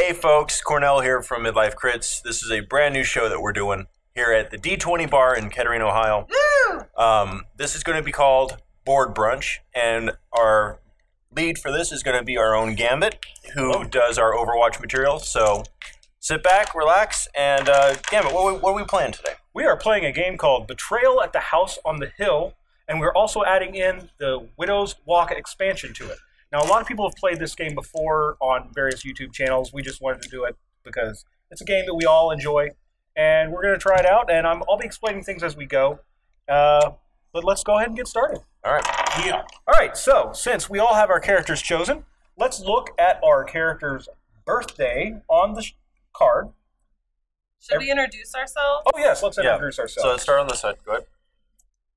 Hey folks, Cornell here from Midlife Crits. This is a brand new show that we're doing here at the D20 bar in Kettering, Ohio. This is going to be called Board Brunch, and our lead for this is going to be our own Gambit, who does our Overwatch material. So sit back, relax, and Gambit, what are we playing today? We are playing a game called Betrayal at the House on the Hill, and we're also adding in the Widow's Walk expansion to it. Now, a lot of people have played this game before on various YouTube channels. We just wanted to do it because it's a game that we all enjoy, and we're going to try it out, and I'll be explaining things as we go. But let's go ahead and get started. All right. Yeah. All right, so since we all have our characters chosen, let's look at our character's birthday on the card. Should we introduce ourselves? Oh, yes, let's introduce ourselves. So let's start on this side. Go ahead.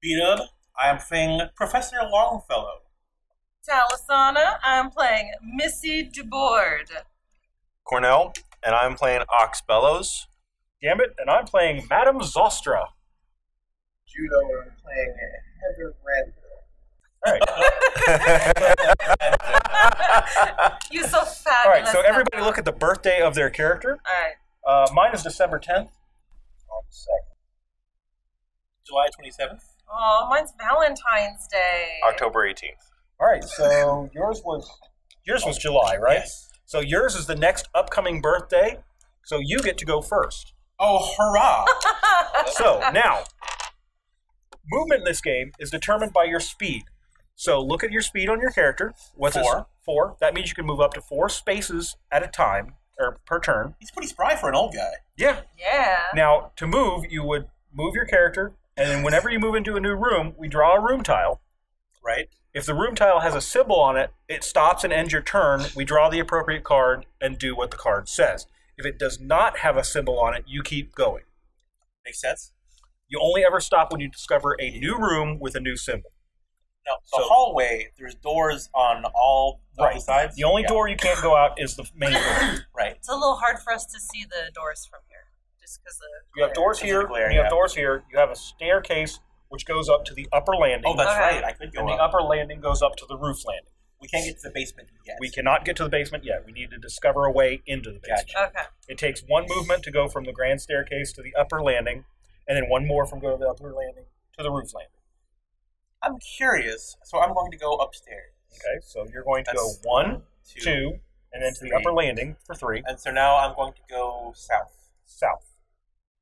B-Dub, I'm playing Professor Longfellow. Talisana, I'm playing Missy Dubord. Cornell, and I'm playing Ox Bellows. Gambit, and I'm playing Madame Zostra. Judo, and I'm playing Heather Granville. You're so fabulous. All right, so everybody look at the birthday of their character. All right. Mine is December 10th. On the second. July 27th. Oh, mine's Valentine's Day. October 18th. All right, so yours was July, right? Yes. So yours is the next upcoming birthday, so you get to go first. Oh, hurrah! So now, movement in this game is determined by your speed. So look at your speed on your character. What's 4. 4. That means you can move up to 4 spaces at a time, or per turn. He's pretty spry for an old guy. Yeah. Yeah. Now, to move, you would move your character, and then whenever you move into a new room, we draw a room tile. Right. If the room tile has a symbol on it, it stops and ends your turn. We draw the appropriate card and do what the card says. If it does not have a symbol on it, you keep going. Makes sense. You only ever stop when you discover a new room with a new symbol. Now, the hallway, there's doors on all the sides. The only door you can't go out is the main door. Right. It's a little hard for us to see the doors from here, just because the You have doors here, glare, and you have yeah. doors here. You have a staircase which goes up to the upper landing. Oh, that's Okay. right. I could go And the up. upper landing goes up to the roof landing. We can't get to the basement yet. We cannot get to the basement yet. We need to discover a way into the basement. Gotcha. Okay. It takes one movement to go from the grand staircase to the upper landing, and then one more from go to the upper landing to the roof landing. I'm curious, so I'm going to go upstairs. Okay, so you're going to That's go 1, 2, 2, and then to the 3. upper landing for 3. And so now I'm going to go south. South.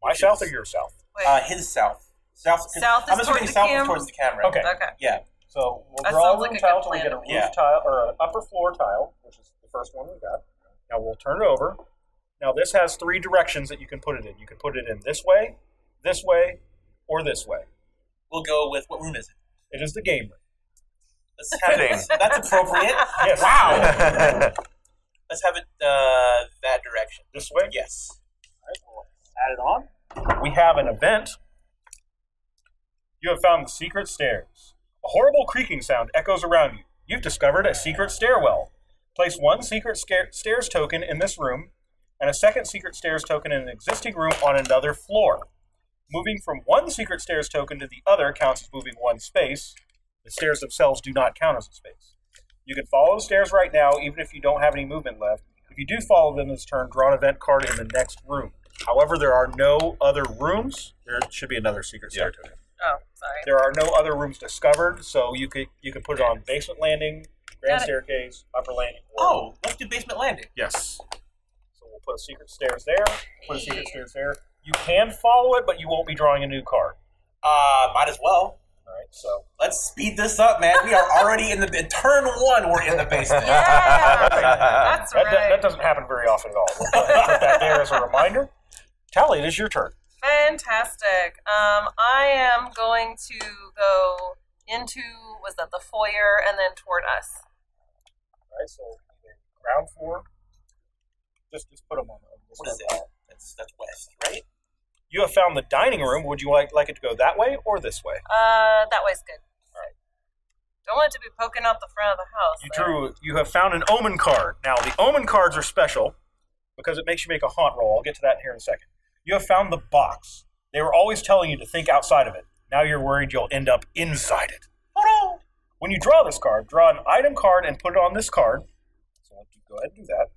My Which south is- or your south? Wait. His south. South is South is assuming toward the south cam? is towards the camera. Okay. Okay. Yeah. So we'll That draw a sounds room like a tile good till we get a plan. roof Yeah. tile, or an upper floor tile, which is the first one we got. Now we'll turn it over. Now this has 3 directions that you can put it in. You can put it in this way, or this way. We'll go with, what room is it? It is the game room. Let's have it. That's appropriate. Yes. Wow. Let's have it that direction. This way? Yes. All right, we'll add it on. We have an event. You have found the secret stairs. A horrible creaking sound echoes around you. You've discovered a secret stairwell. Place 1 secret stairs token in this room, and a second secret stairs token in an existing room on another floor. Moving from 1 secret stairs token to the other counts as moving 1 space. The stairs themselves do not count as a space. You can follow the stairs right now, even if you don't have any movement left. If you do follow them this turn, draw an event card in the next room. However, there are no other rooms. There should be another secret stair token. Oh, sorry. There are no other rooms discovered, so you could put it on basement landing, grand Got it. staircase, upper landing. Oh, let's do basement landing. Yes. So we'll put a secret stairs there, put a secret stairs there. You can follow it, but you won't be drawing a new card. Might as well. All right, so Let's speed this up, man. We are already in turn 1. We're in the basement. Yeah. That's that, right. that doesn't happen very often at all. We'll put that there as a reminder. Tally, it is your turn. Fantastic. I am going to go into, was that the foyer, and then toward us. All right, so either ground floor. Just put them on. What is that? That's west, right? You have found the dining room. Would you like it to go that way or this way? That way's good. All right. Don't want it to be poking out the front of the house. You have found an omen card. Now, the omen cards are special because it makes you make a haunt roll. I'll get to that here in a second. You have found the box. They were always telling you to think outside of it. Now you're worried you'll end up inside it. Oh no! When you draw this card, draw an item card and put it on this card. So go ahead and do that.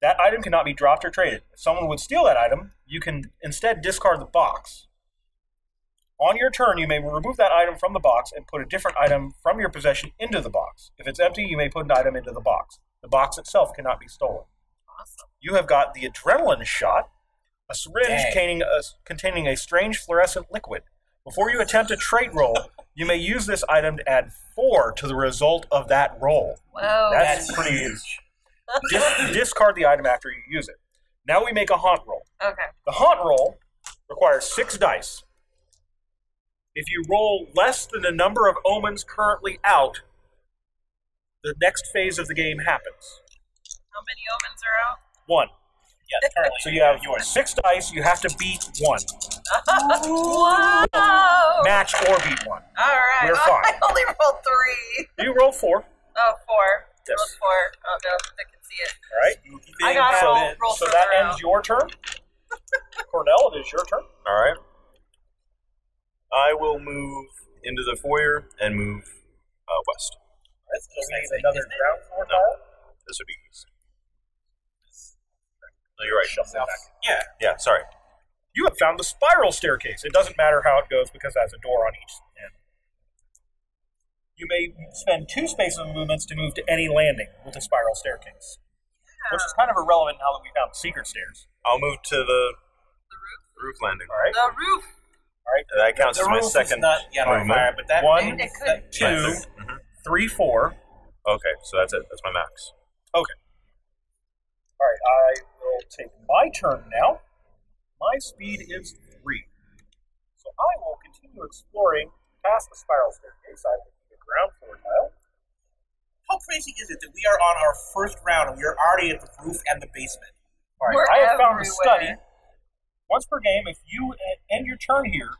That item cannot be dropped or traded. If someone would steal that item, you can instead discard the box. On your turn, you may remove that item from the box and put a different item from your possession into the box. If it's empty, you may put an item into the box. The box itself cannot be stolen. Awesome. You have got the Adrenaline Shot, a syringe containing a strange fluorescent liquid. Before you attempt a trait roll, you may use this item to add 4 to the result of that roll. Whoa. That's pretty huge. Discard the item after you use it. Now we make a haunt roll. Okay. The haunt roll requires 6 dice. If you roll less than the number of omens currently out, the next phase of the game happens. How many omens are out? 1. Yeah, currently. So you have 6 dice, you have to beat 1. Whoa! Match or beat 1. All right. We're fine. I only rolled 3. You rolled 4. Oh, 4. Yes. Rolled 4. Oh, no, I can see it. All right. I got So, roll so further that out. ends your turn. Cornell, it is your turn. All right. I will move into the foyer and move west. That's So we just need another ground floor No. tile. This would be east. No, you're right. Shuffle it back. Yeah. Yeah, sorry. You have found the spiral staircase. It doesn't matter how it goes because there's a door on each end. You may spend 2 spaces of movements to move to any landing with the spiral staircase, which is kind of irrelevant now that we found the secret stairs. I'll move to the The roof. roof landing. All right. The roof. All right. That counts as my roof is second not yet on movement. fire, but that 1, It could. 2, Mhm. 3, 4. Okay, so that's it. That's my max. Okay. All right. I will take my turn now. My speed is 3. So I will continue exploring past the spiral staircase. I will need a ground floor tile. How crazy is it that we are on our first round and we are already at the roof and the basement? All right. We're I have found a everywhere. study. Once per game, if you end your turn here,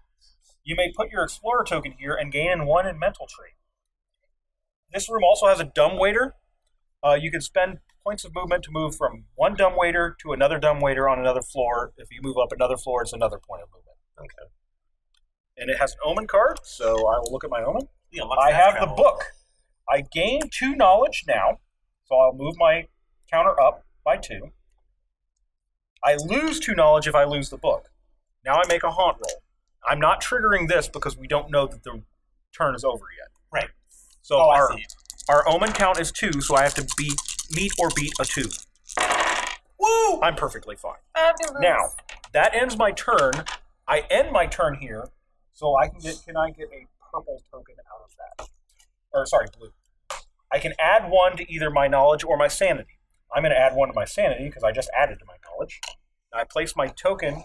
you may put your explorer token here and gain 1 in mental trait. This room also has a dumbwaiter. You can spend points of movement to move from one dumbwaiter to another dumbwaiter on another floor. If you move up another floor, it's another point of movement. Okay. And it has an omen card, so I will look at my omen. Yeah, look I fast have the travel. book. I gain 2 knowledge now, so I'll move my counter up by 2. I lose 2 knowledge if I lose the book. Now I make a haunt roll. I'm not triggering this because we don't know that the turn is over yet. Right. So Oh, I see. our omen count is 2, so I have to meet or beat a 2. Woo! I'm perfectly fine. Fabulous. Now, that ends my turn. I end my turn here, so I can get a purple token out of that? Or sorry, blue. I can add 1 to either my knowledge or my sanity. I'm going to add 1 to my sanity because I just added to my knowledge. And I place my token.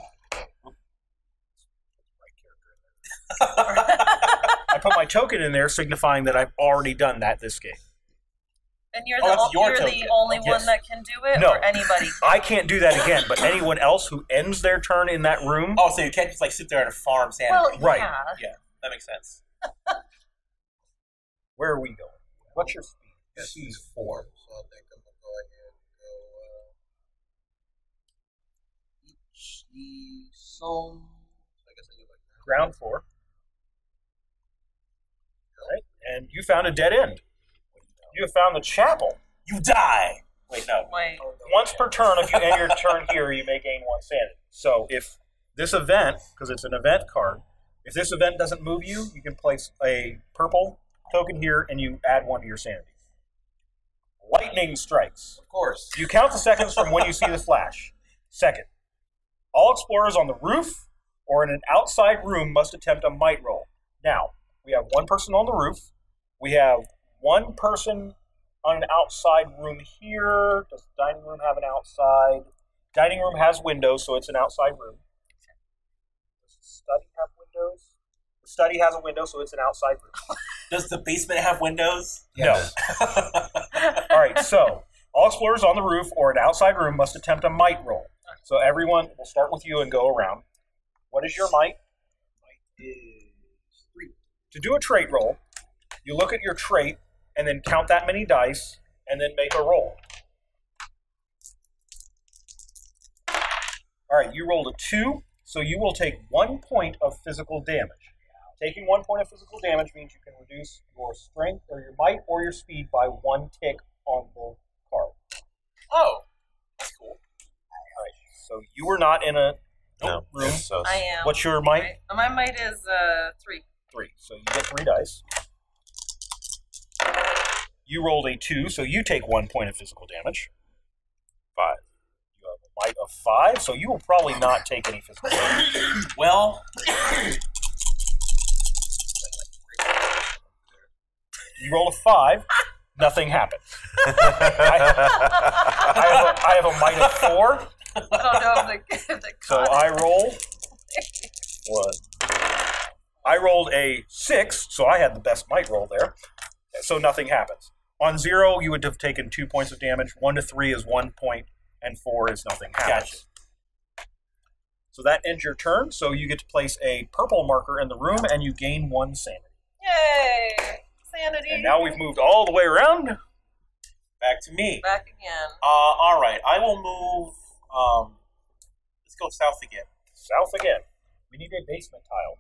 I put my token in there, signifying that I've already done that this game. And you're, Oh, that's your you're the token. only Yes. one that can do it, No. or anybody? I can't do that again, but anyone else who ends their turn in that room. Oh, so you can't just like sit there and farm sanity. Well, Right. yeah. Yeah, that makes sense. Where are we going? What's your speed? Speed 4. So I think I'm going to go ahead and go each the song. I guess I do like that. Ground floor. All right. And you found a dead end. You have found the chapel. You die! Wait, no. Wait. Once per turn, if you end your turn here, you may gain 1 sanity. So if this event, because it's an event card, if this event doesn't move you, you can place a purple token here and you add 1 to your sanity. Lightning strikes. Of course. You count the seconds from when you see the flash. Second, all explorers on the roof or in an outside room must attempt a might roll. Now, we have 1 person on the roof. We have 1 person on an outside room here. Does the dining room have an outside? Dining room has windows, so it's an outside room. Does the study have windows? The study has a window, so it's an outside room. Does the basement have windows? No. All right, so all explorers on the roof or an outside room must attempt a might roll. So everyone, we'll start with you and go around. What is your might? Might is 3. To do a trait roll, you look at your trait and then count that many dice and then make a roll. All right, you rolled a 2, so you will take 1 point of physical damage. Taking 1 point of physical damage means you can reduce your strength or your might or your speed by 1 tick on the card. Oh, that's cool. So you were not in a room. So I am. What's your might? Right. My might is 3. 3. So you get 3 dice. You rolled a 2, so you take 1 point of physical damage. 5. You have a might of 5, so you will probably not take any physical damage. Well, You roll a 5, nothing happened. I have a might of 4, I don't know if the so I roll 1. I rolled a 6, so I had the best might roll there. So nothing happens. On 0, you would have taken 2 points of damage. 1 to 3 is 1 point, and 4 is nothing happens. Gotcha. So that ends your turn. So you get to place a purple marker in the room, and you gain 1 sanity. Yay! Sanity. And now we've moved all the way around. back to me. Back again. All right. I will move. Let's go south again. South again. We need a basement tile.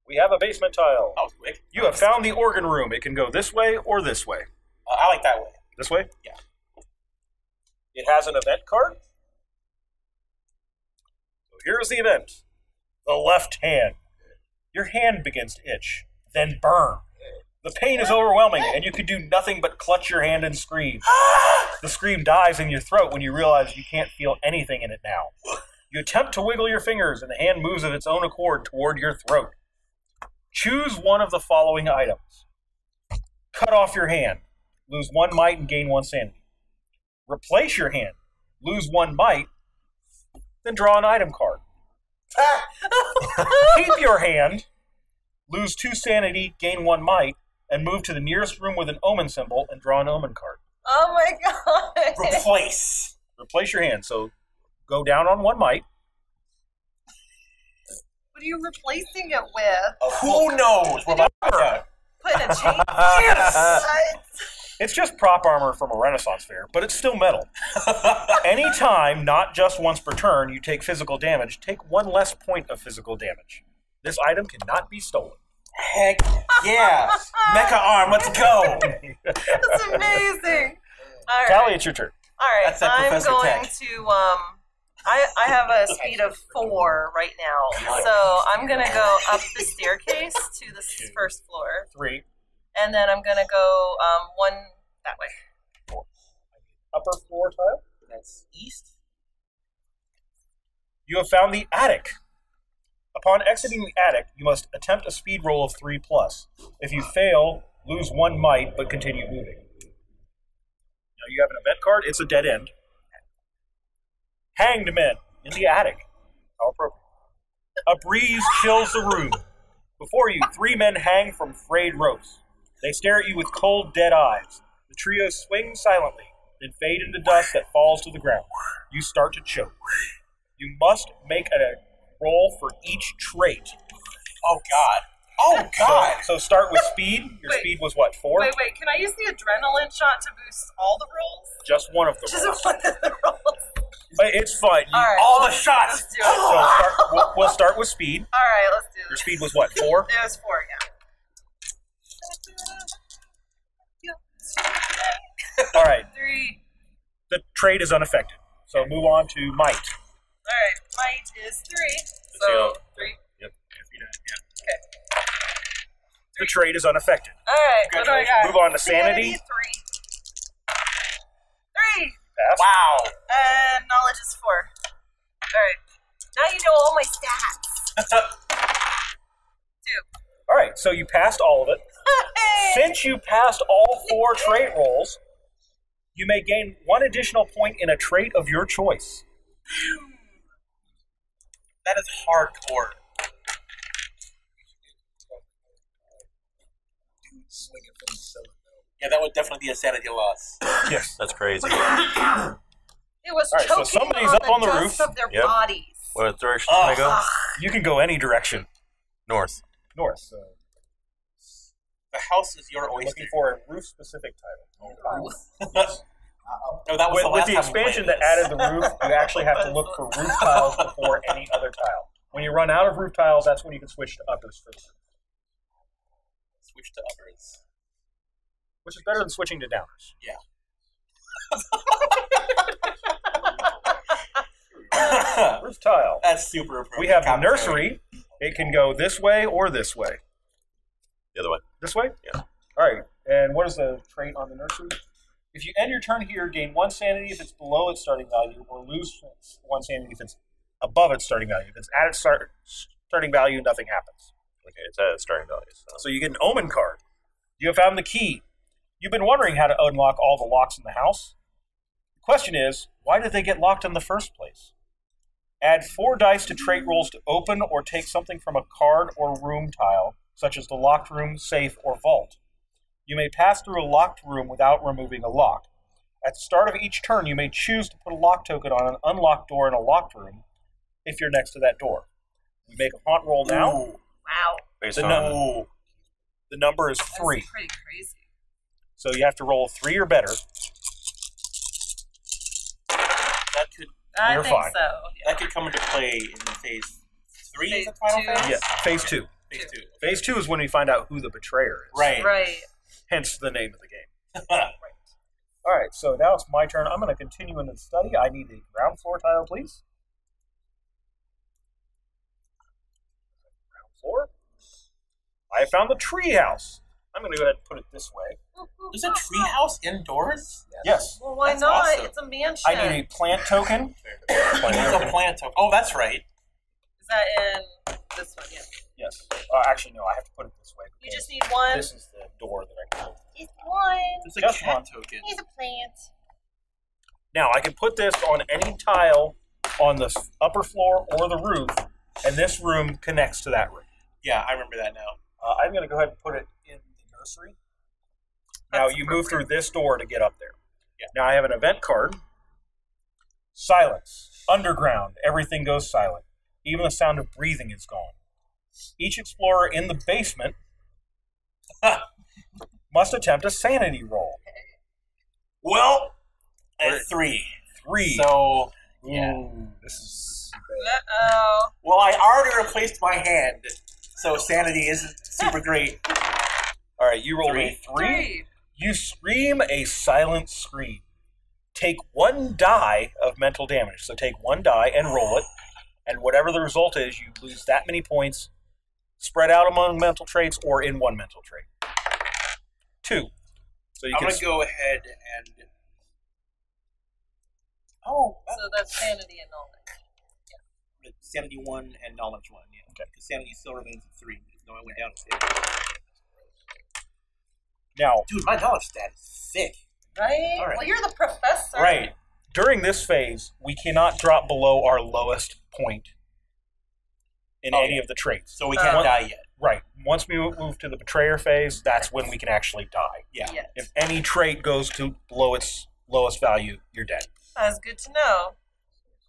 We have a basement tile. That was quick. You have found the organ room. It can go this way or this way. I like that way. This way? Yeah. It has an event card. So here's the event. The left hand. Your hand begins to itch, then burn. The pain is overwhelming, and you can do nothing but clutch your hand and scream. The scream dies in your throat when you realize you can't feel anything in it now. You attempt to wiggle your fingers, and the hand moves of its own accord toward your throat. Choose one of the following items. Cut off your hand. Lose 1 might and gain 1 sanity. Replace your hand. Lose 1 might, then draw an item card. Keep your hand. Lose 2 sanity, gain 1 might, and move to the nearest room with an omen symbol and draw an omen card. Oh my god! Replace. Replace your hand. So go down on 1 might. What are you replacing it with? Who knows? We're about to find out. Put a chain? Yes! It's just prop armor from a Renaissance fair, but it's still metal. Anytime, not just once per turn, you take physical damage, take 1 less point of physical damage. This item cannot be stolen. Heck yeah. Mecha arm, let's go. That's amazing. All right. Tali, it's your turn. All right. That's that I'm Professor going Tech. to I have a speed of 4 right now, so I'm gonna go up the staircase to the first floor, 3. and then I'm gonna go 1 that way. Upper floor tile. That's east. You have found the attic. Upon exiting the attic, you must attempt a speed roll of 3+. If you fail, lose 1 might, but continue moving. Now you have an event card. It's a dead end. Hanged men in the attic. How appropriate. A breeze chills the room. Before you, 3 men hang from frayed ropes. They stare at you with cold, dead eyes. The trio swings silently, then fade into dust that falls to the ground. You start to choke. You must make a roll for each trait. Oh, God. Oh, God. So start with speed. Your speed was what, 4? Wait, can I use the adrenaline shot to boost all the rolls? Just one of the Just rolls. one of the rolls. It's fun. All right. All the shots. Let's do it. We'll start with speed. All right, let's do Your this. speed was what, 4? It was 4, yeah. All right. 3. The trait is unaffected. So move on to might. All right, might is 3. So 3. Yep. Okay. The trait is unaffected. All right. What do I got? Move on to sanity. 3. 3. Pass. Wow. And knowledge is 4. All right. Now you know all my stats. 2. All right. So you passed all of it. Since you passed all 4 trait rolls, you may gain 1 additional point in a trait of your choice. That is hardcore. Yeah, that would definitely be a sanity loss. Yes. That's crazy. It was All right, so choking somebody's on up on the dust roof. of their Yep. bodies. What direction can I go? You can go any direction. North. North. The house is your oyster. Looking for a roof-specific title. No, that was the With last the time we expansion played that this. added the roof, you actually have to look for roof tiles before any other tile. When you run out of roof tiles, that's when you can switch to uppers for the roof. Switch to uppers. Which is better than switching to downers. Yeah. Roof tile. That's super appropriate. We have the commentary. nursery. It can go this way or this way. The other way. This way? Yeah. All right. And what is the trait on the nursery? If you end your turn here, gain 1 sanity if it's below its starting value, or lose 1 sanity if it's above its starting value. If it's at its starting value, nothing happens. Okay, it's at its starting value. So you get an omen card. You have found the key. You've been wondering how to unlock all the locks in the house. The question is, why did they get locked in the first place? Add 4 dice to trait rolls to open or take something from a card or room tile, such as the locked room, safe, or vault. You may pass through a locked room without removing a lock. At the start of each turn, you may choose to put a lock token on an unlocked door in a locked room if you're next to that door. We make a haunt roll now. Ooh. Wow. Based The, on the number is That's 3. pretty crazy. So you have to roll 3 or better. That could I You're think fine. so. Yeah. that could come into play in phase 3. Phase Is the final 2. phase? Yeah, phase 2. Phase 2. Phase 2 is when we find out who the betrayer is. Right. Right. Hence the name of the game. All right, so now it's my turn. I'm going to continue into the study. I need a ground floor tile, please. Ground floor. I have found the tree house. I'm going to go ahead and put it this way. There's a treehouse indoors? Yes. Well, why That's not? awesome. It's a mansion. I need a plant token. There's a plant token. Oh, that's right. Is that in this one? Yeah. Yes. Actually, no, I have to put it this way. You because just need one. This is the door that I can open. He's one. There's a Just cat one. token. He's a plant. Now, I can put this on any tile on the upper floor or the roof, and this room connects to that room. Yeah, I remember that now. I'm going to go ahead and put it in the nursery. Now, That's you move through this door to get up there. Yeah. Now, I have an event card. Silence. Underground. Everything goes silent. Even the sound of breathing is gone. Each explorer in the basement must attempt a sanity roll. Well, at 3. 3. So, yeah. Ooh, this is... Uh-oh. Well, I already replaced my hand, so sanity isn't super great. All right, you roll Three. a 3. You scream a silent scream. Take 1 die of mental damage. So take 1 die and roll it. And whatever the result is, you lose that many points spread out among mental traits or in 1 mental trait. 2. So you I'm can going to go ahead and... Oh, So that's sanity and knowledge. sanity 1 and knowledge 1, yeah. Okay. Because sanity still remains at 3, even though I went down a stage. now, Dude, my knowledge stat is thick. Right? All right. Well, you're the professor. right, during this phase, we cannot drop below our lowest point in Oh, any yeah. of the traits. So we can't Oh. die yet. Right. Once we move to the betrayer phase, that's when we can actually die. Yeah. Yes. If any trait goes to below its lowest value, you're dead. That's good to know.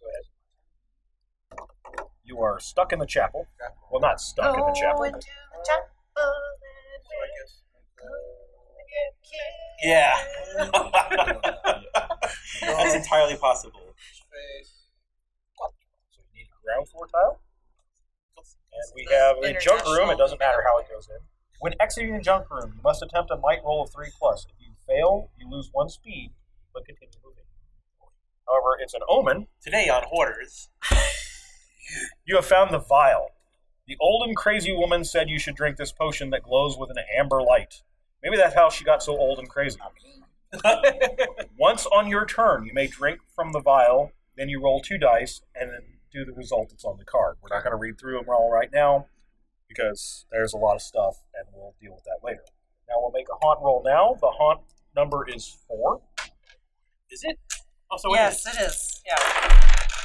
Go ahead. You are stuck in the chapel. Well, not stuck in the chapel. Into the chapel Yeah. That's entirely possible. So you need a ground floor tile. And we have a junk room. It doesn't matter how it goes in. When exiting the junk room, you must attempt a might roll of 3+. If you fail, you lose 1 speed, but continue moving. However, it's an omen. Today on Hoarders. You have found the vial. The old and crazy woman said you should drink this potion that glows with an amber light. Maybe that's how she got so old and crazy. Once on your turn, you may drink from the vial, then you roll 2 dice, and then do the result that's on the card. We're not going to read through them all right now, because there's a lot of stuff, and we'll deal with that later. Now we'll make a haunt roll now. The haunt number is 4. Is it? Oh, so Yes, it is. it is. Yeah.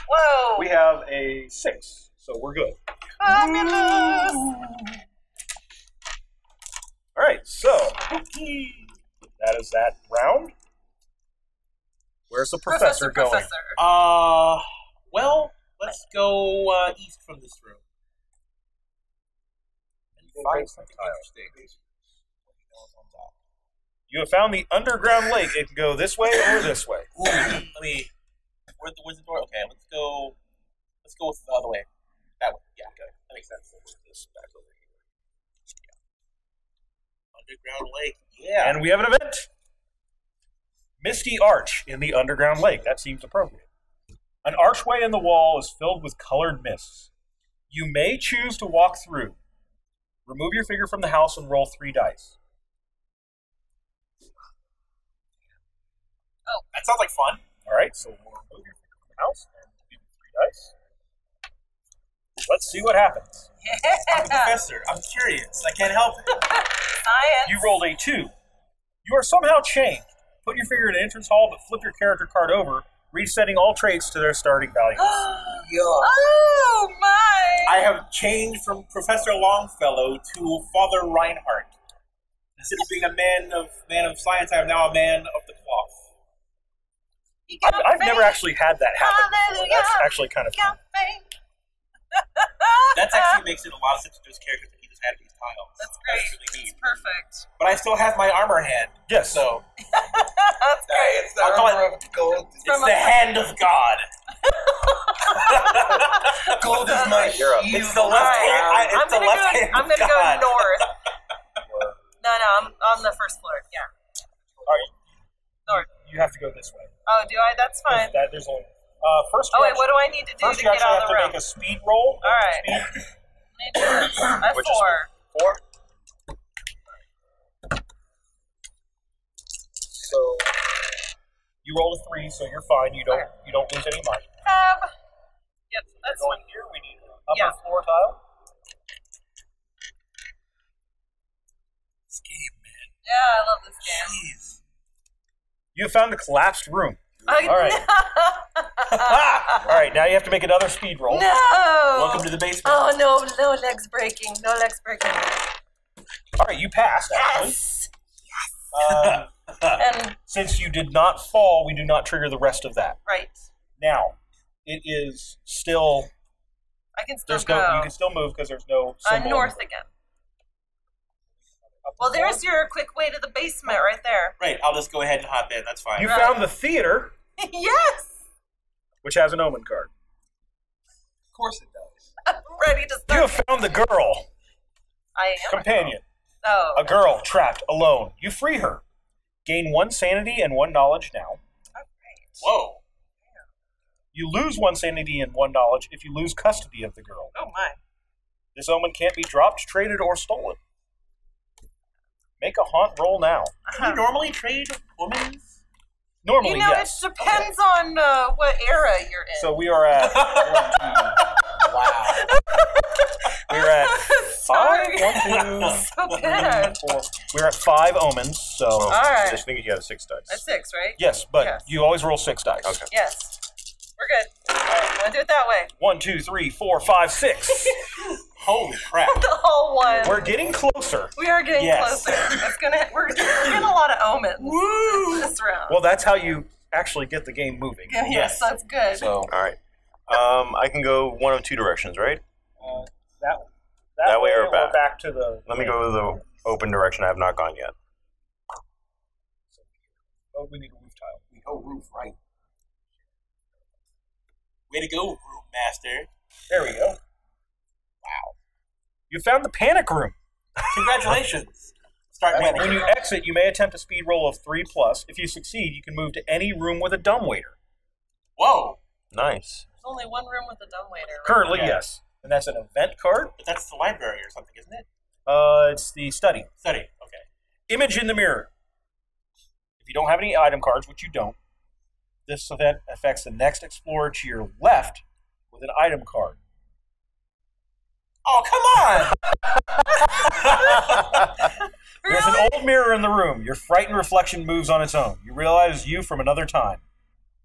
Whoa. We have a 6, so we're good. Fabulous. All right, so that is that round. Where's the professor going? Professor. Well, let's go east from this room. And find something interesting. You have found the underground lake. It can go this way or this way. Ooh, let me. Where's the door? Okay, let's go with the other way. That way. Yeah, okay. That makes sense. This back over here. Yeah. Underground lake. Yeah. And we have an event. Misty Arch in the underground lake. That seems appropriate. An archway in the wall is filled with colored mists. You may choose to walk through. Remove your figure from the house and roll 3 dice. Oh, that sounds like fun. All right, so we'll remove your figure from the house and give you 3 dice. Let's see what happens. I'm a professor. I'm curious. I can't help it. Science. You rolled a 2. You are somehow changed. Put your figure in an entrance hall, but flip your character card over, resetting all traits to their starting values. Oh my! I have changed from Professor Longfellow to Father Reinhardt. Instead of being a man of science, I am now a man of the cloth. I've never actually had that happen before. That's actually kind of fun. That actually makes it a lot of sense to those characters that he just had these tiles. That's great. That's really neat. That's perfect. But I still have my armor hand. Yes. So That's great. It's the armor of gold. it's the hand of God. Gold is my shield. It's the left hand. It's the left hand. I'm gonna go north. No, I'm on the first floor. Yeah. All right. North. You have to go this way. Oh, do I? That's fine. There's only first. Oh wait, what do I need to do First, to you get actually out have of to the make room? a speed roll. All right. Speed. A Which is 4. 4. So you roll a 3, so you're fine. You don't lose any money. Yep, that's Going here, we need an upper floor tile. This game, man. Yeah, I love this game. Jeez. You have found a collapsed room. All right. All right, now you have to make another speed roll. No. Welcome to the basement. Oh no legs breaking. No legs breaking. All right, you passed. Actually. Yes. And Since you did not fall, we do not trigger the rest of that. right, Now, it is still. I can still There's go. no. You can still move because there's no symbol. North again. Well, there's your quick way to the basement right there. Right, I'll just go ahead and hop in. That's fine. You Right. found the theater, Yes. which has an omen card. Of course it does. I'm ready to You start. have found the girl, I am. companion, Oh. a girl trapped alone. You free her. Gain 1 sanity and 1 knowledge now. Whoa. You lose 1 sanity and 1 knowledge if you lose custody of the girl. Oh my. This omen can't be dropped, traded, or stolen. Make a haunt roll now. Can you normally trade women? Normally, You know, yes. it depends on what era you're in. So we are at. Wow. We're at 5. Sorry. 1, 2, So bad. 4. We're at 5 omens. So All right. I just think you got a 6 dice. That's 6, right? yes, but Yes. you always roll 6 dice. Okay. Yes. We're good. All right, want to do it that way? 1, 2, 3, 4, 5, 6. Holy crap. The whole one. We're getting closer. We are getting Yes. closer. We're getting a lot of omens this round. Well, that's how you actually get the game moving. Yes, that's good. So All right. I can go one of 2 directions, right? that way or back? back to the. Let me go the open direction I have not gone yet. Oh, we need a roof tile. We go roof, right? Way to go, Room Master. There we go. Wow. You found the panic room. Congratulations. Start When winning. you exit, you may attempt a speed roll of 3+. If you succeed, you can move to any room with a dumbwaiter. Whoa. Nice. There's only one room with a dumbwaiter. Right? Currently, Okay. yes. And that's an event card. But that's the library or something, isn't it? It's the study. Study. Okay. Image in the mirror. If you don't have any item cards, which you don't, this event affects the next explorer to your left with an item card. Oh, come on! There's an old mirror in the room. Your frightened reflection moves on its own. You realize you from another time.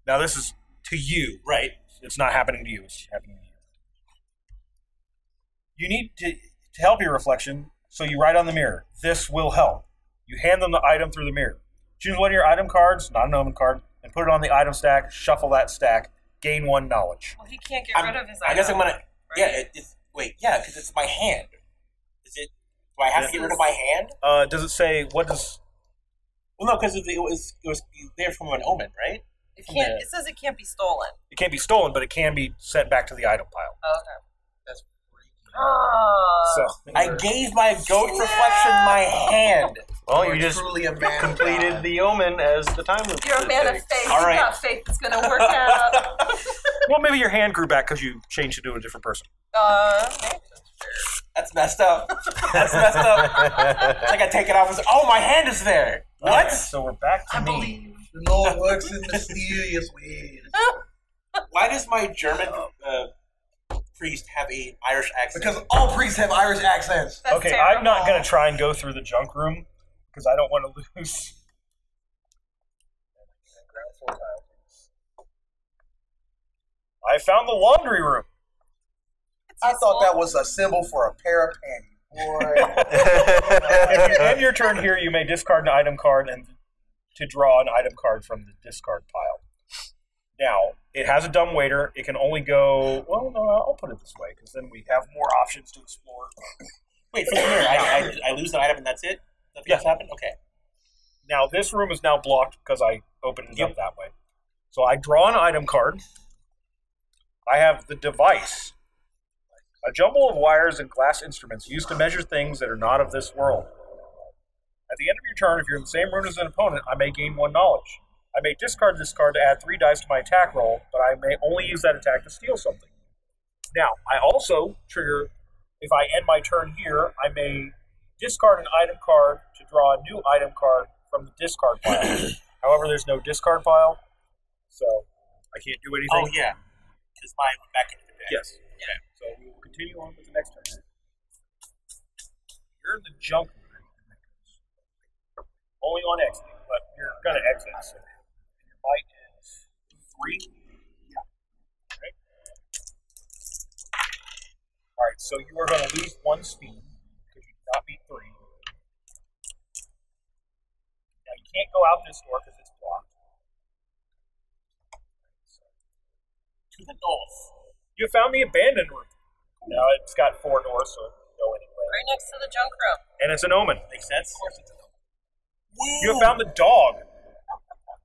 Now, this is to you. Right. It's not happening to you. It's happening to you. You need to help your reflection, so you write on the mirror, "This will help." You hand them the item through the mirror. Choose one of your item cards, not an omen card, and put it on the item stack. Shuffle that stack. Gain 1 knowledge. Well, he can't get rid of his item. I guess I'm gonna. right? Yeah. Wait. Yeah, because it's my hand. Is it? Do I have to get rid of my hand? Does it say what does? Well, no, because it was there from an omen, right? It can't. It says it can't be stolen. It can't be stolen, but it can be sent back to the item pile. Oh, okay. That's freaky. Oh. So I gave my ghost reflection my hand. Well, You're you just truly a man of completed God. the omen as the time was. You're a man of faith. All You right. got faith it's going to work out. well, Well, maybe your hand grew back because you changed into a different person. Okay. That's messed up. That's messed up. It's like I take it off and say, oh, my hand is there. What? Okay, so we're back to I me. believe. The Lord works in mysterious ways. Why does my German priest have an Irish accent? Because all priests have Irish accents. That's Okay, terrible. I'm not going to try and go through the junk room because I don't want to lose. Ground floor tile. I found the laundry room. I thought that was a symbol for a pair of panties. Boy. If you end your turn here, you may discard an item card and to draw an item card from the discard pile. Now, it has a dumbwaiter. It can only go... Well, no, I'll put it this way, because then we have more options to explore. Wait, for the mirror, I lose an item and that's it? Nothing else happened? Okay. Now, this room is now blocked because I opened it up that way. So I draw an item card. I have the device. A jumble of wires and glass instruments used to measure things that are not of this world. At the end of your turn, if you're in the same room as an opponent, I may gain 1 knowledge. I may discard this card to add 3 dice to my attack roll, but I may only use that attack to steal something. Now, I also trigger, if I end my turn here, I may discard an item card to draw a new item card from the discard pile. However, there's no discard pile, so I can't do anything. Oh, yeah. Because mine went back into the deck. Yes. Yeah. So we will continue on with the next turn. You're in the junk room. Only on exit, but you're going to exit. So your bite is 3. Yeah. Okay. All right, so you are going to lose 1 speed because you did not beat 3. Now you can't go out this door because it's blocked. To the north. You found the abandoned room. Now it's got 4 doors, so it can go anywhere. Right next to the junk room. And it's an omen. Makes sense? Of course it's a north. You have found the dog.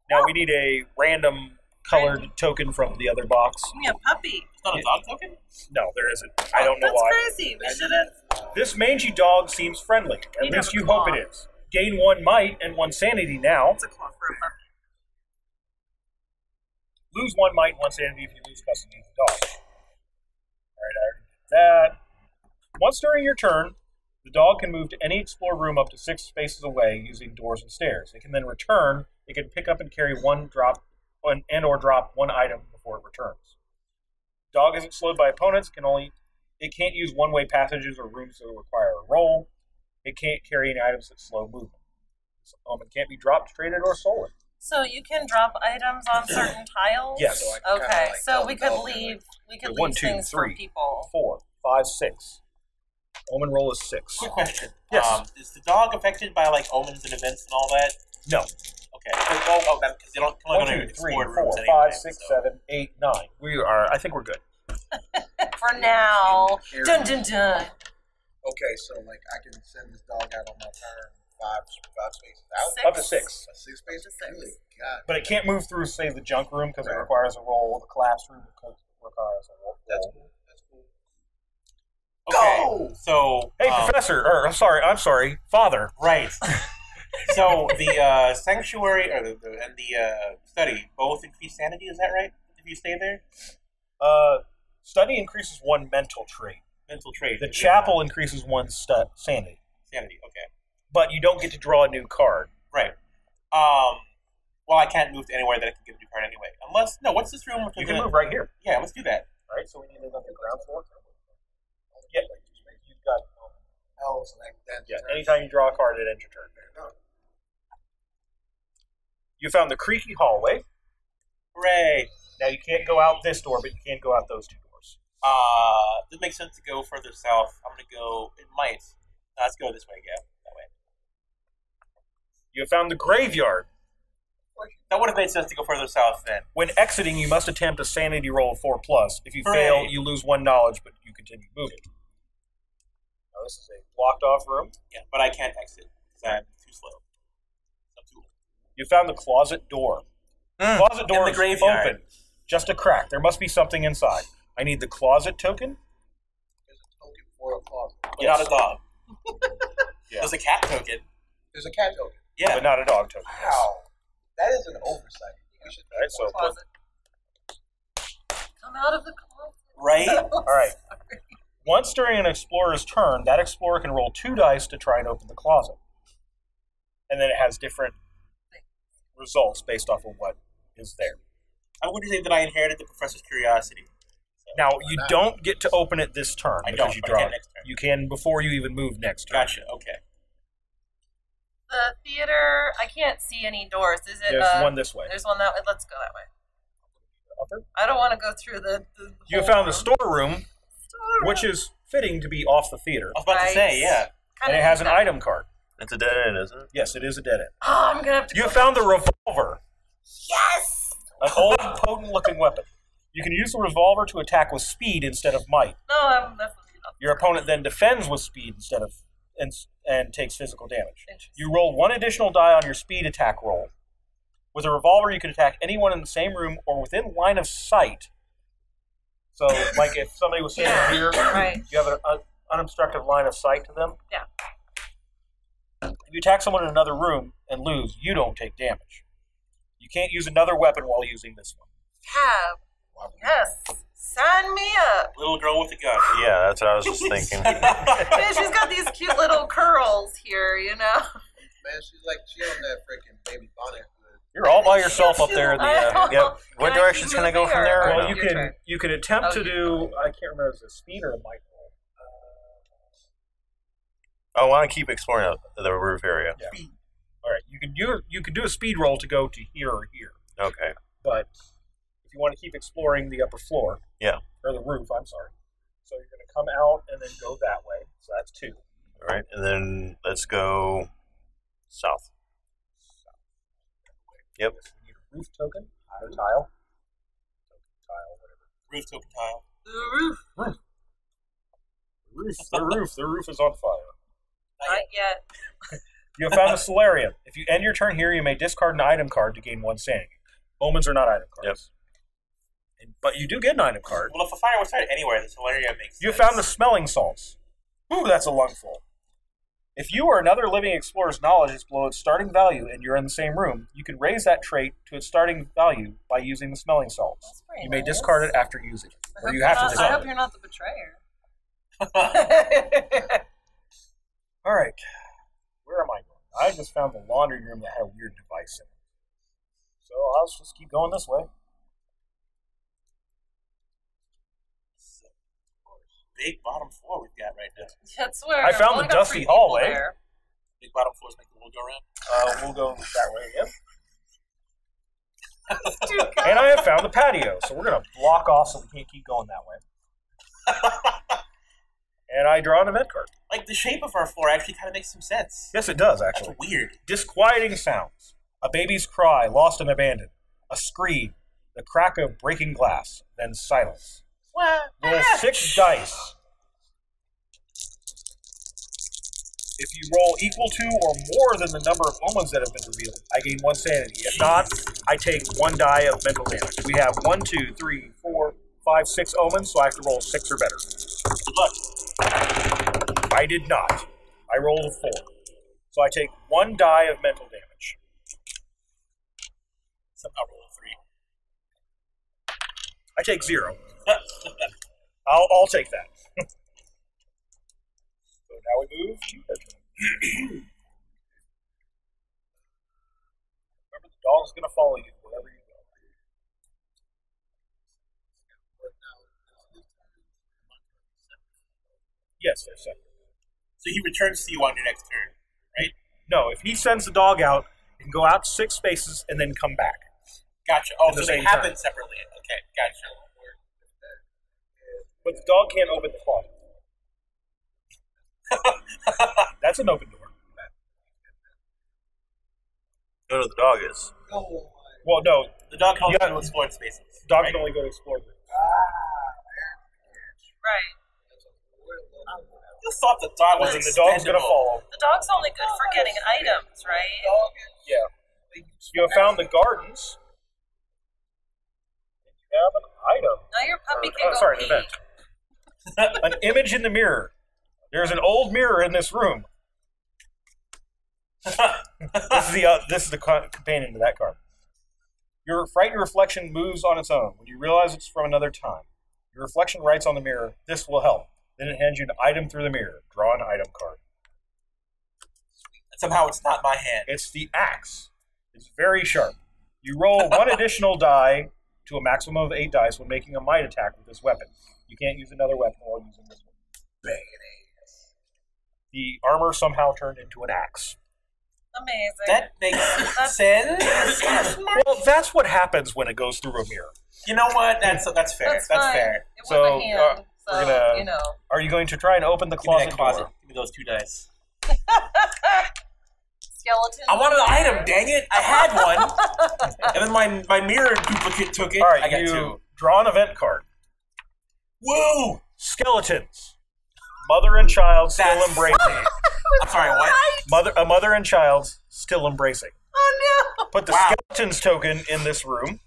Now we need a random colored token from the other box. Give me a puppy. It's not a dog token? No, there isn't. I don't know That's why. crazy. We should have. This mangy dog seems friendly. At He'd least have a you claw. hope it is. Gain 1 might and 1 sanity now. It's a claw for a puppy. Lose 1 might and 1 sanity if you lose custody of the dog. Alright, I already did that. Once during your turn, the dog can move to any explored room up to 6 spaces away using doors and stairs. It can then return. It can pick up and carry or drop 1 item before it returns. Dog isn't slowed by opponents. It can't use one-way passages or rooms that require a roll. It can't carry any items that slow movement. This element can't be dropped, traded, or stolen. So you can drop items on certain tiles? Yes. So I can kinda Okay, like so tell we the could dog leave. We could Okay, leave 1, 2, things for 3, people. 4, 5, 6. Omen roll is 6. Quick question. Yes. Is the dog affected by, like, omens and events and all that? No. Okay. Because they don't come 1, 2, 3, 4, 5, 6, 7, 8, 9. We are. I think we're good. For now. Here. Dun dun dun. Okay, so like I can send this dog out on my turn 5 spaces out. 6. Up to 6. 6 spaces. Up to 6. Good God. But it can't move through, say, the junk room because it Right. requires a roll. The collapse room because it requires a roll. That's cool. That's cool. Okay. Go! So. Hey, Professor. I'm sorry, Father. Right. So the sanctuary and the study both increase sanity. Is that right? If you stay there, Study increases 1 mental trait. mental trait. The chapel increases 1 sanity. sanity. Okay. But you don't get to draw a new card. Right. Well, I can't move to anywhere that I can get a new card anyway. Unless what's this room? You can move right here. Yeah, let's do that. All right, so we need another ground floor. Yeah, you've got. Oh, so that's Yeah, anytime you draw a card, it ends your turn. You found the creaky hallway. Hooray! Now you can't go out this door, but you can't go out those 2 doors. This makes sense to go further south. I'm gonna go. It might. No, let's go this way. Yeah, that way. You have found the graveyard. That would have made sense to go further south then. When exiting, you must attempt a sanity roll of 4+. If you Hooray. fail, you lose 1 knowledge, but you continue moving. Now this is a blocked-off room. Yeah, but I can't exit because I'm too slow. I'm too old. You found the closet door. The closet door In the is graveyard. open. Just a crack. There must be something inside. I need the closet token. There's a token for a closet. But Yes. not a dog. Yeah. There's a cat token. There's a cat token. Yeah. But not a dog token. Yes. Wow. That is an oversight. We should All right, so put, Closet. Come out of the closet. Right? All right. Once during an explorer's turn, that explorer can roll 2 dice to try and open the closet. And then it has different results based off of what is there. I'm going to say that I inherited the professor's curiosity. So, Now, you don't get to open it this turn I because don't, you but I draw can it. next turn. You can before you even move next turn. Gotcha, okay. The theater, I can't see any doors. Is it? There's one this way. There's one that way. Let's go that way. Upper. I don't want to go through the You whole found the room. storeroom, which is fitting to be off the theater. I was about to say, yeah. And it has an item card. It's a dead end, isn't it? Yes, it is a dead end. Oh, I'm gonna have to. You go found the revolver, Yes. an old, potent-looking weapon. You can use the revolver to attack with speed instead of might. No, I'm definitely not. Your opponent then defends with speed instead of and takes physical damage. Interesting. You roll 1 additional die on your speed attack roll. With a revolver, you can attack anyone in the same room or within line of sight. So, like if somebody was standing here, Right. you have an unobstructed line of sight to them. Yeah. If you attack someone in another room and lose, you don't take damage. You can't use another weapon while using this one. Tab. Yes. Sign me up. Little girl with a gun. Yeah, that's what I was just thinking. Yeah, she's got these cute little curls here, you know. Man, she on that freaking baby bonnet. You're all by yourself up there in the. Yep. What directions can I go from there? or Well, no? you can attempt Oh, to do. I can't remember if it's a speed or a might roll. I want to keep exploring the roof area. Yeah. All right, you can do a speed roll to go to here or here, Okay. but if you want to keep exploring the upper floor, Yeah. or the roof, I'm sorry. So you're going to come out and then go that way. So that's 2. All right, and then let's go south. Yep. You need a roof token, or tile, whatever. Roof token tile. The roof. The roof is on fire. Not yet. You have found a Solarium. If you end your turn here, you may discard an item card to gain 1 sanity. Omens are not item cards. Yep. But you do get an item card. Well, if a fire was started anywhere, the Solarium makes You sense. found the smelling salts. Ooh, that's a lungful. If you or another living explorer's knowledge is below its starting value and you're in the same room, you can raise that trait to its starting value by using the smelling salts. That's pretty You may nice. discard it after using it. I Or hope you you're have to not- I discard hope it. you're not the betrayer. All right. Where am I going? I just found the laundry room that had a weird device in it. So I'll just keep going this way. Big bottom floor we've got right now. That's where I found only the got dusty 3 people hallway. there. Big bottom floors make the world go round. We'll go that way again. Dude, And I have found the patio, so we're going to block off so we can't keep going that way. And I draw an event card. Like, the shape of our floor actually kind of makes some sense. Yes, it does, That's actually. weird. Disquieting sounds. A baby's cry, lost and abandoned. A scream. The crack of breaking glass. Then silence. Roll 6 dice. If you roll equal to or more than the number of omens that have been revealed, I gain 1 sanity. If not, I take 1 die of mental damage. We have 1, 2, 3, 4, 5, 6 omens, so I have to roll 6 or better. Good luck. I did not. I rolled a 4. So I take 1 die of mental damage. Somehow roll a 3. I take 0. I'll take that. So now we move to your turn. Remember, the dog's going to follow you wherever you go. Yes, they're separate. So he returns to you on your next turn, right? No, if he sends the dog out, he can go out 6 spaces and then come back. Gotcha. Oh, At the so they same happen time. separately. Okay, gotcha. But the dog can't open the closet. That's an open door. Go to the dog is. Well, no, The dog can You also got- go explore spaces. the dog right? can only go to explore rooms. Right. You thought the dog Well, was then the dog's going to expendable. follow. The dog's only good for getting items, right? Yeah. You have found the gardens. And you have an item. Now your puppy Or- can go sorry, pee. an event. An image in the mirror. There's an old mirror in this room. This is the companion to that card. Your frightened reflection moves on its own. When you realize it's from another time, Your reflection writes on the mirror, "This will help." Then it hands you an item through the mirror. Draw an item card. And somehow it's not my hand. It's the axe. It's very sharp. You roll one additional die to a maximum of 8 dice when making a might attack with this weapon. You can't use another weapon while using this one. Bang it ass. The armor somehow turned into an axe. Amazing. That makes sense. Well, that's what happens when it goes through a mirror. You know what? That's fair. That's fine. fair. It was So, a hand, so, we're gonna- you know. Are you going to try and open the Give me closet that closet. door? Give me those 2 dice. Skeleton. I wanted an item, dang it. I had one. And then my mirror duplicate took it. All right, I got you 2. draw an event card. Woo! Skeletons. Mother and child still That's- embracing. I'm sorry, what? A mother and child still embracing. Oh no! Put the Wow. skeletons token in this room.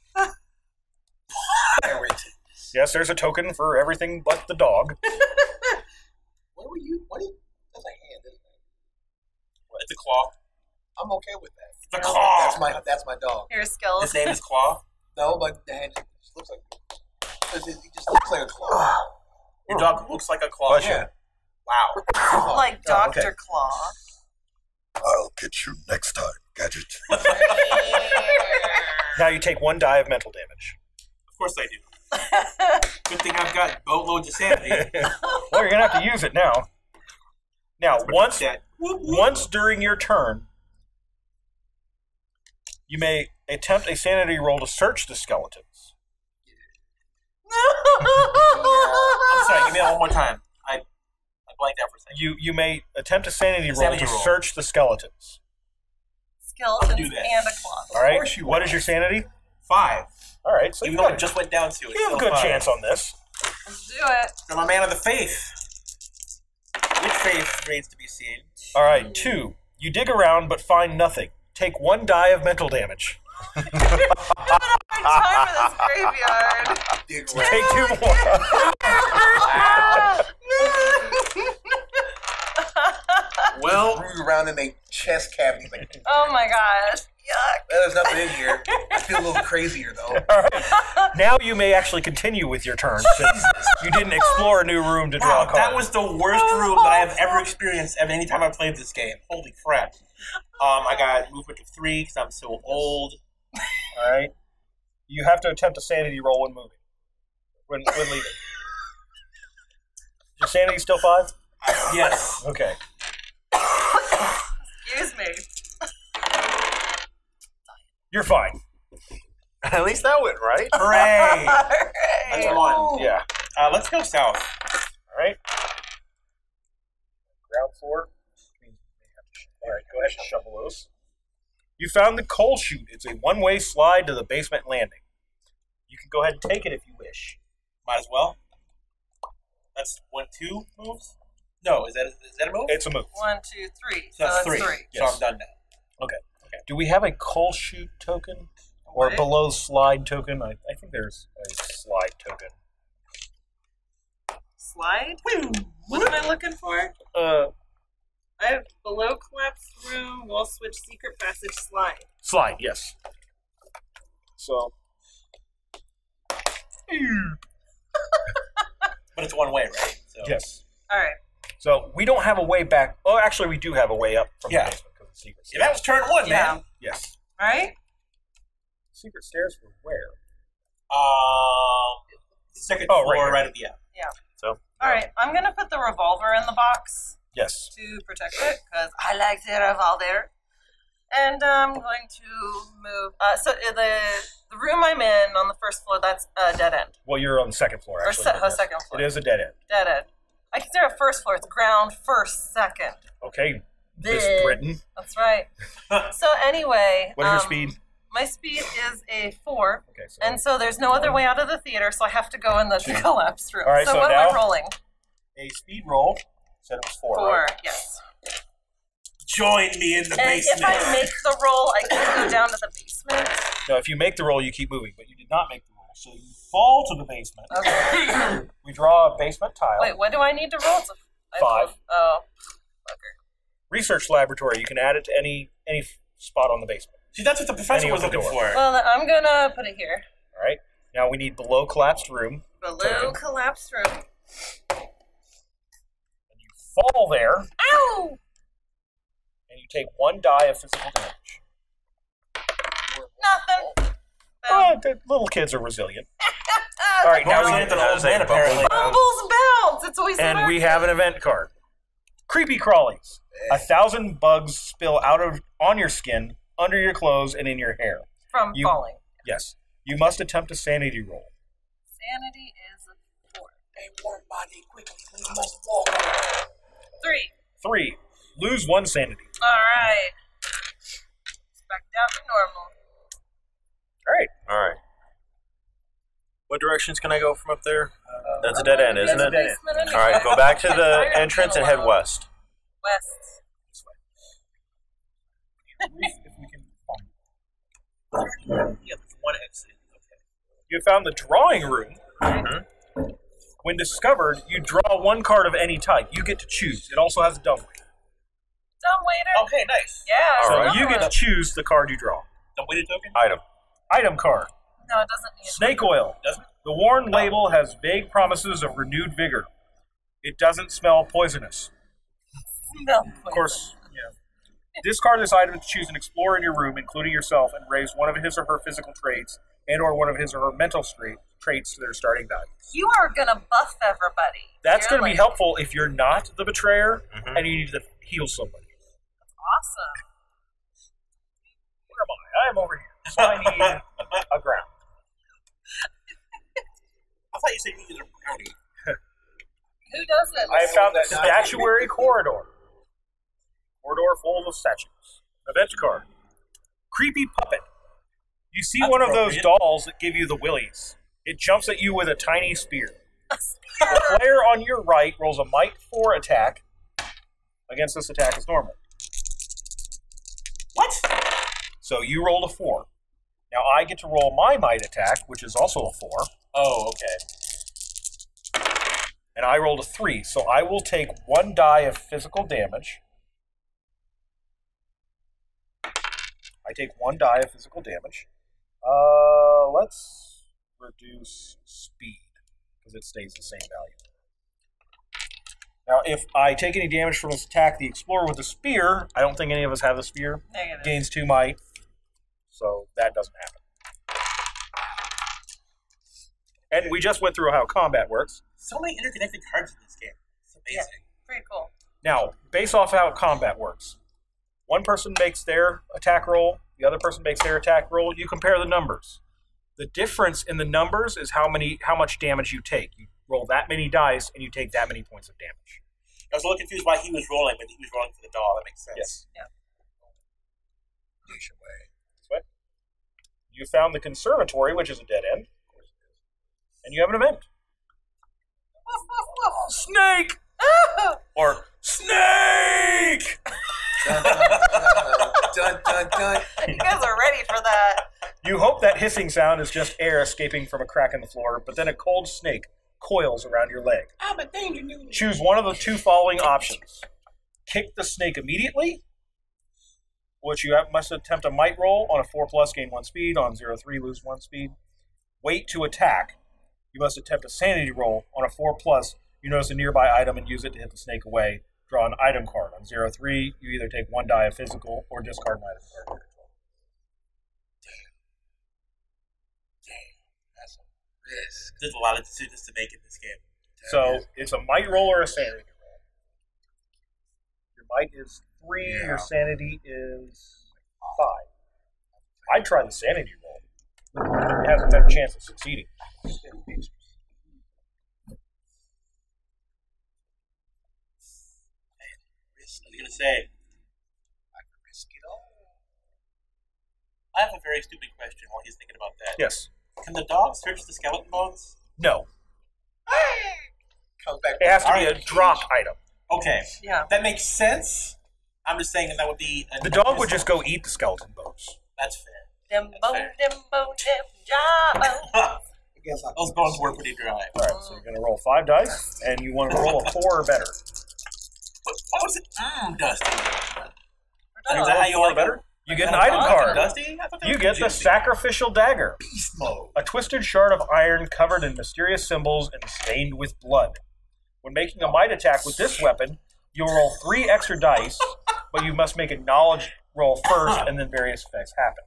Yes, there's a token for everything but the dog. What were you? What? That's a hand, isn't it? It's a claw. I'm okay with that. It's a claw. That's my dog. Here's skeleton. His name is Claw. No, but the hand just looks like. He just looks like a claw. Your dog looks like a claw. Bless you. Yeah. Wow. Like Oh, okay. Dr. Claw. I'll get you next time, Gadget. Now you take 1 die of mental damage. Of course I do. Good thing I've got boatloads of sanity. Well, you're going to have to use it now. Now, once Dead. once during your turn, you may attempt a sanity roll to search the skeletons. I'm sorry, give me that one more time. I blanked out for a second. You may attempt a sanity roll Sanity to roll. search the skeletons. Skeletons do that. and a claw. All right. course you What will. is your sanity? 5. All right. So Even you though got it just went down to it. you have a good chance on this. Let's do it. I'm a man of the faith. Which faith remains to be seen? All right. 2. You dig around but find nothing. Take 1 die of mental damage. Time for this graveyard. Dig Take 2 more. Well, Root around in a chest cavity. Like, Oh my gosh. Yuck. there's nothing in here. I feel a little crazier though. All right. Now you may actually continue with your turn since you didn't explore a new room to draw a wow, card. that was the worst room that I have ever experienced at any time I've played this game. Holy crap. I got movement of 3 because I'm so old. All right. You have to attempt a sanity roll when moving. When leaving. Is your sanity still 5? Yes. Okay. Excuse me. You're fine. At least that went right. Hooray. That's Hooray. 1. Yeah. Let's go south. All right. Ground floor. All right. Go ahead and shovel those. You found the coal chute. It's a 1-way slide to the basement landing. You can go ahead and take it if you wish. Might as well. That's 1, 2 moves? No, is that a move? It's a move. 1, 2, 3. So that's 3. 3. So Yes. I'm done now. Okay. Do we have a coal chute token? Or What? below slide token? I think there's a slide token. Slide? What am I looking for? I have below collapse room, wall switch, secret passage, slide. Slide, yes. So. But it's 1 way, right? So. Yes. All right. So we don't have a way back. Oh, actually, we do have a way up from Yeah. the basement because of secret Yeah, stairs. that was turn 1, Yeah. man. Yes. All right. Secret stairs were where? Second Oh, floor, right here. right at the So. All right. I'm going to put the revolver in the box Yes. to protect it because I like the revolver. And I'm going to move. So the room I'm in on the first floor, that's a dead end. Well, you're on the second floor, Or actually. second floor. It is a dead end. Dead end. I consider it first floor. It's ground first, second. Okay, Miss Bleh. Britain. That's right. So anyway. What is your speed? My speed is a 4. Okay, so. And so there's no other way out of the theater, so I have to go in the collapse room. All right, so what now- am I rolling? A speed roll. Said it was 4. 4, Right? yes. Join me in the And basement. if I make the roll, I can go down to the basement. No, if you make the roll, you keep moving, but you did not make the roll. So you fall to the basement. Okay. We draw a basement tile. Wait, what do I need to roll? I 5. Oh, fucker. Research laboratory. You can add it to any spot on the basement. See, that's what the professor Any was open looking door. for. Well, then I'm gonna put it here. All right. Now we need below collapsed room. Below collapse room. And you fall there, Ow! and you take 1 die of physical damage. Nothing. The little kids are resilient. All right, now More resilient than old men, apparently. Bumbles bounce. It's always and we have an event card. Creepy crawlies. 1,000 bugs spill on your skin, under your clothes, and in your hair. from falling. Yes. You must attempt a sanity roll. Sanity is a 4. A warm body quickly. We must walk. 3. 3. Lose 1 sanity. All right. Back down to normal. All right. All right. What directions can I go from up there? That's a dead end, isn't it? Basement All right, go back to the entrance and head west. West. This way. If we can find it. Yeah, there's one exit. Okay. You found the drawing room. Mm-hmm. When discovered, you draw 1 card of any type. You get to choose. It also has a dumb weight. Dumb waiter. Okay, nice. Yeah. So All right. you get to choose the card you draw. The weighted token? Item. Item card. No, it doesn't need Snake oil. Doesn't it? The worn label has vague promises of renewed vigor. It doesn't smell poisonous. No. Of course, yeah. Discard this item to choose an explorer in your room, including yourself, and raise one of his or her physical traits and or one of his or her mental traits to their starting value. You are gonna buff everybody. That's You're going to be helpful if you're not the betrayer Mhm. and you need to heal somebody. Awesome. Where am I? I'm over here. So I need a ground. I thought you said you needed a brownie. Who doesn't? I have found the statuary corridor. Corridor full of statues. Event card. Creepy puppet. You see That's one of those appropriate. dolls that give you the willies. It jumps at you with a tiny spear. The player on your right rolls a Might 4 attack. Against this attack as normal. What? So you rolled a 4. Now I get to roll my Might attack, which is also a 4. Oh, okay. And I rolled a 3. So I will take 1 die of physical damage. I take 1 die of physical damage. Let's reduce speed, because it stays the same value. Now, if I take any damage from this attack, the explorer with the spear, I don't think any of us have a spear, Negative. gains 2 might, so that doesn't happen. And we just went through how combat works. So many interconnected cards in this game. It's amazing. Pretty cool. Now, based off how combat works, one person makes their attack roll, the other person makes their attack roll, you compare the numbers. The difference in the numbers is how much damage you take. You roll that many dice, and you take that many points of damage. I was a little confused why he was rolling, but he was rolling for the doll. That makes sense. Yes. Yeah. This way. This way. You found the conservatory, which is a dead end. And you have an event. Snake! Or snake! Dun, dun, dun, dun, dun. You guys are ready for that. You hope that hissing sound is just air escaping from a crack in the floor, but then a cold snake coils around your leg. I'm a danger noodle. Choose one of the 2 following options. Kick the snake immediately, which you must attempt a might roll. On a 4+, gain 1 speed. On 0-3, lose 1 speed. Wait to attack. You must attempt a sanity roll. On a 4+, you notice a nearby item and use it to hit the snake away. Draw an item card. On 0-3, you either take 1 die of physical or discard an item card. That's a risk. There's a lot of decisions to make in this game. So it's a might roll or a sanity roll. Your might is 3, Yeah. your sanity is 5. I'd try the sanity roll. It has a better chance of succeeding. I was going to say, I can risk it all. I have a very stupid question while he's thinking about that. Yes. Can the dog search the skeleton bones? No. Comes back. It has to be a Alright. drop item. Okay. Yeah. That makes sense. I'm just saying that would be... The dog would just go eat the skeleton bones. That's fair. Dem bone, Fair. dem bone, dem jawbone. I guess I Those bones were pretty dry. Alright, so you're going to roll 5 dice, and you want to roll a 4 or better. What was it? Dusty. We're Is done. that how you Roll 4 or like better? it? You get an item card. Dusty? I thought they You were get the juicy. Sacrificial Dagger. Beast mode. A twisted shard of iron covered in mysterious symbols and stained with blood. When making a might attack with this weapon, you'll roll 3 extra dice, but you must make a knowledge roll first, and then various effects happen.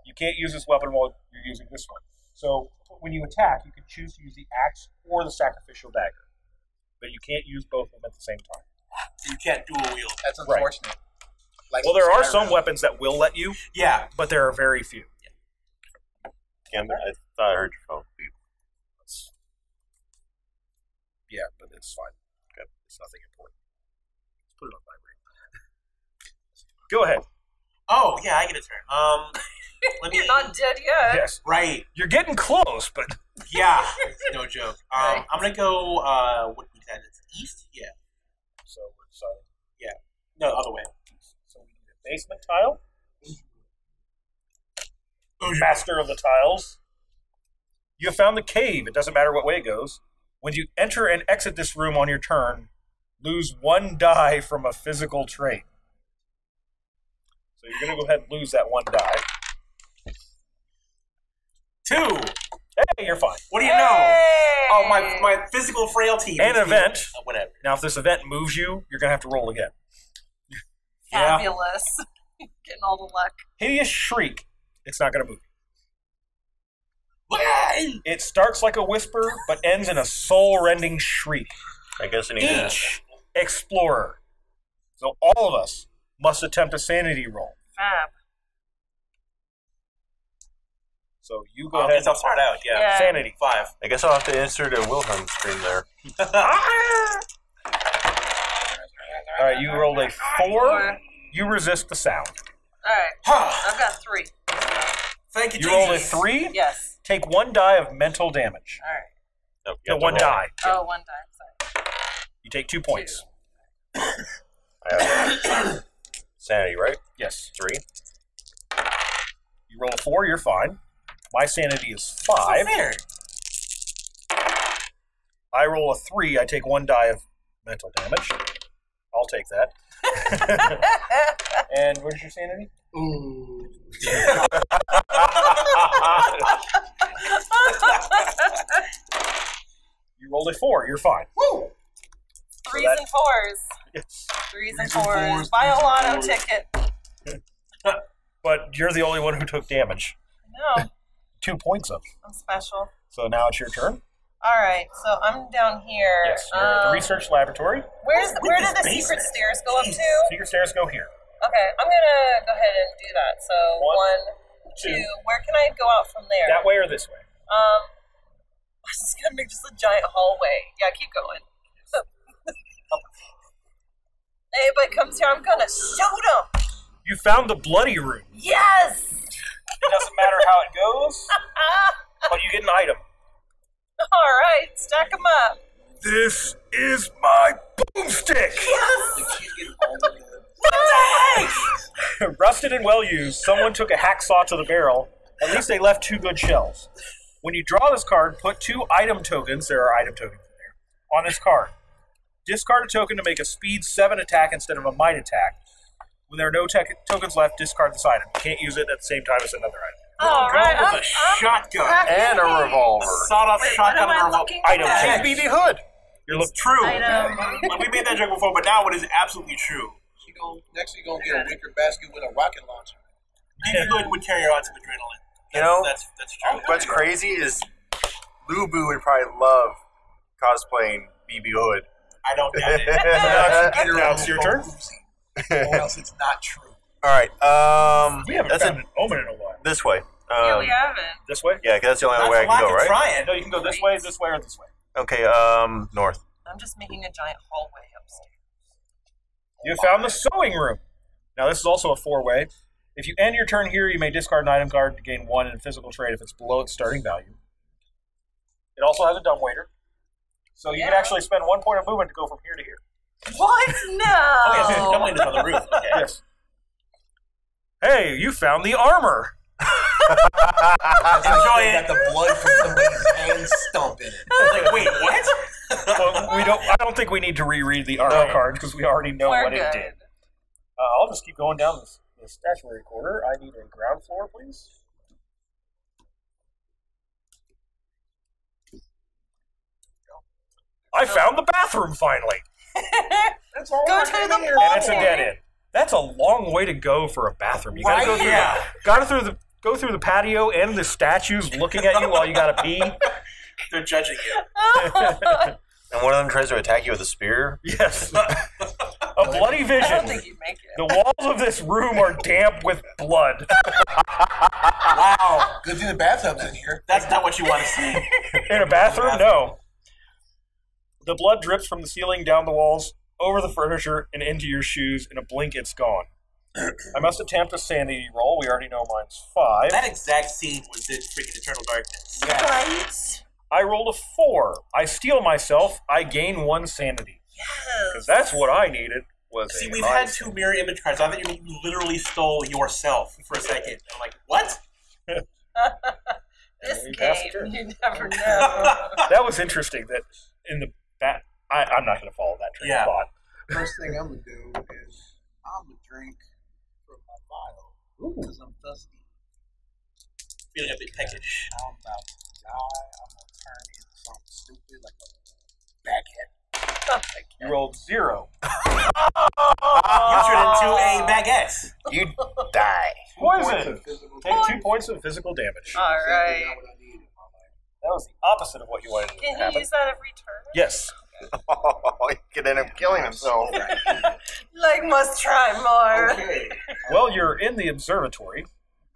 You can't use this weapon while you're using this one. So when you attack, you can choose to use the axe or the Sacrificial Dagger. But you can't use both of them at the same time. You can't dual wield. That's unfortunate. Like Well, there are Skyrim. some weapons that will let you, Yeah. but there are very few. Gambit, I thought I heard your phone beep. Yeah, but it's fine. Okay. It's nothing important. Let's put it on vibrate. Go ahead. Oh, yeah, I get a turn. Let me. You're not dead yet. Yes. Right. You're getting close, but Yeah. No joke. I'm gonna go. What we said? It's east. Yeah. so we're deciding. No, other way. So we need a basement tile. Master of the tiles. You have found the cave. It doesn't matter what way it goes. When you enter and exit this room on your turn, lose 1 die from a physical trait. So you're going to go ahead and lose that 1 die. 2. Hey, you're fine. What do you know? Oh, my physical frailty. An event. Whatever. Now, if this event moves you, you're going to have to roll again. Yeah. Fabulous. Getting all the luck. Hideous Shriek. It's not going to move you. What? It starts like a whisper, but ends in a soul-rending shriek. I guess I need to. Each explorer, so all of us, must attempt a sanity roll. Fab. So you go ahead. Guess I'll start out. Yeah. Yeah. Sanity. 5. I guess I'll have to insert a Wilhelm scream there. All right, you rolled a 4. You resist the sound. Alright. I've got 3. Thank you, You rolled a Jesus. 3. Yes. Take 1 die of mental damage. Alright. Nope, you No, have to 1 roll. die. Oh, 1 die. Sorry. You take 2 points. I have sanity, right? Yes. 3. You roll a 4. You're fine. My sanity is 5. So fair. I roll a 3. I take 1 die of mental damage. I'll take that. And where's your sanity? Ooh. You rolled a 4. You're fine. Woo! 3s and 4s. Yes. 3s and 3s and 4s. 4s, Buy a 3s and lotto 4s. ticket. But you're the only one who took damage. No, 2 points of it. I'm special. So now it's your turn. Alright, so I'm down here. Yes, you're at the research laboratory. Where With did this the secret basement. stairs go up Jeez. to? Secret stairs go here. Okay, I'm gonna go ahead and do that. So 1, 2. 2. Where can I go out from there? That way or this way? This is gonna make just a giant hallway. Yeah, keep going. Anybody comes here, I'm gonna shoot them. You found the bloody room. Yes. It doesn't matter how it goes, but you get an item. All right, stack them up. This is my boomstick! Yes. She's getting all the good. Rusted and well used, someone took a hacksaw to the barrel. At least they left 2 good shells. When you draw this card, put 2 item tokens, there are item tokens in there, on this card. Discard a token to make a speed 7 attack instead of a might attack. When there are no tokens left, discard this item. You can't use it at the same time as another item. All right, With a shotgun. And a revolver. Sawed-off Wait, shotgun what am I and a revolver. looking Item at? check. BB Hood. You're It's true. Item. Like, we made that joke before, but now it is absolutely true. Next, you're gonna get a wicker basket with a rocket launcher. BB Hood would carry on some adrenaline. You know, that's true. What's crazy is Lubu would probably love cosplaying BB Hood. I don't doubt it. Get her Now on it's your the turn. Boozy, or else it's not true. All right. We haven't That's found an omen in a while. this way. Yeah, we haven't. This way? Yeah, 'cause that's the only That's way I a can lack go, of right? trying. No, you can go this way, or this way. Okay. North. I'm just making a giant hallway upstairs. You found the sewing room. Now, this is also a 4-way. If you end your turn here, you may discard an item card to gain 1 in physical trait if it's below its starting value. It also has a dumbwaiter. So you can Yeah. actually spend 1 point of movement to go from here to here. What? No. Oh, yeah, dumbwaiter's on the roof. Okay. Yes. Hey, you found the armor. Enjoy Got it. the blood from somebody's hand stump in it. Like, wait, what? Well, I don't think we need to reread the armor No. card because we already know We're what it good. did. I'll just keep going down this the statuary quarter. I need a ground floor, please. I found the bathroom finally. That's all Go right to the here. ball. And it's a dead end. That's a long way to go for a bathroom. You gotta go through the patio and the statues looking at you while you gotta pee. They're judging you. And one of them tries to attack you with a spear. Yes. A bloody I don't vision. think you make it. The walls of this room are damp with blood. Wow. Good thing the bathtub's in here. That's not what you want to see. In a bathroom? No. The blood drips from the ceiling down the walls, over the furniture, and into your shoes. In a blink, it's gone. I must attempt a sanity roll. We already know mine's 5. That exact scene was in freaking Eternal Darkness. Right? I rolled a 4. I steal myself. I gain 1 sanity. Because Yes. that's what I needed. Was See, a we've high had 2 mirror image cards. I thought you literally stole yourself for a second. I'm like, what? This We passed game, it. you never know. That was interesting. That in the I'm not going to follow that train of Yeah. thought. First thing I'm gonna do is I'm gonna drink from my bottle because I'm thirsty. Feeling a bit peckish. I'm about to die. I'm gonna turn into something stupid like a baguette. You rolled 0. You turned into a baguette. You die. Poison. Physical Take 2 points of physical damage. All right. Not what I need in my life. That was the opposite of what you wanted to Can happen. you use that every turn? Yes. He could end up killing himself. Like, must try more. Okay. Well, you're in the observatory.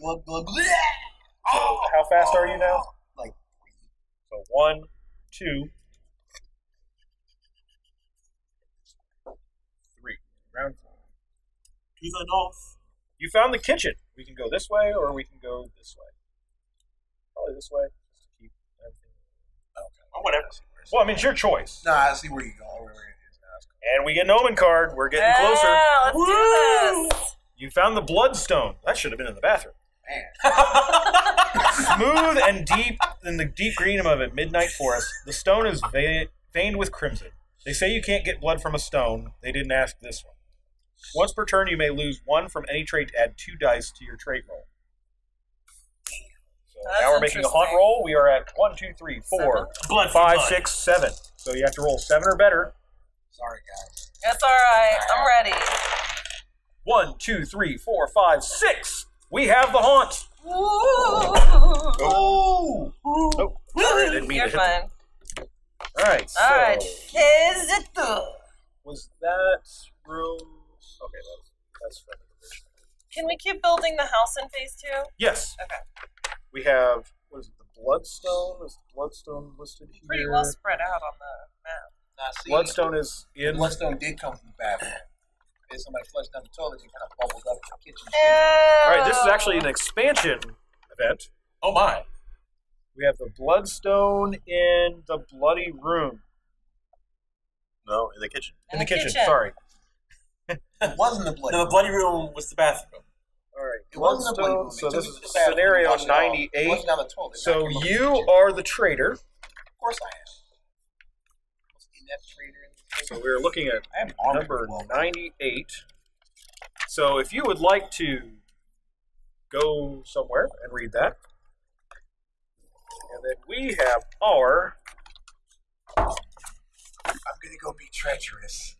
Glug, glug, glug. So how fast are you now? Like So 1, 2, 3. Round 4. To the north. You found the kitchen. We can go this way, or we can go this way. Probably this way. Just to keep everything. Or whatever. Well, I mean, it's your choice. Nah, I see where you go. Where it is now. It's cool. And we get an omen card. We're getting closer. Yeah, let's do this. You found the bloodstone. That should have been in the bathroom. Man. Smooth and deep in the deep green of a midnight forest, the stone is veined with crimson. They say you can't get blood from a stone. They didn't ask this one. Once per turn, you may lose 1 from any trait to add 2 dice to your trait roll. So That's now we're making a haunt interesting. roll. We are at 1, 2, 3, 4, Blood. 5, blood. 6, 7. So you have to roll 7 or better. Sorry, guys. That's all right. I'm ready. 1, 2, 3, 4, 5, 6. We have the haunt. Ooh. Oh, sorry, I didn't mean You're to hit fine. them. All right. So All right. Phase it through. was that room? Okay, that's from the original. Can we keep building the house in phase 2? Yes. Okay. We have, what is it, the Bloodstone? Is the Bloodstone listed here? Pretty well spread out on the map. Now, see, Bloodstone is in. Bloodstone did come from the bathroom. If somebody flushed down the toilet, it kind of bubbled up in the kitchen. All right, this is actually an expansion event. Oh my. We have the Bloodstone in the Bloody Room. No, in the kitchen. In the kitchen, sorry. It wasn't the blood. No, the bloody room was the bathroom. All right, It wasn't the blood. Bloodstone. So this is scenario It 98. wasn't on the toilet. So Back in the- you are the traitor. Of course I am. Was in that traitor in the So we're looking at I am armed number well. 98. So if you would like to go somewhere and read that. And then we have our... I'm gonna go be treacherous.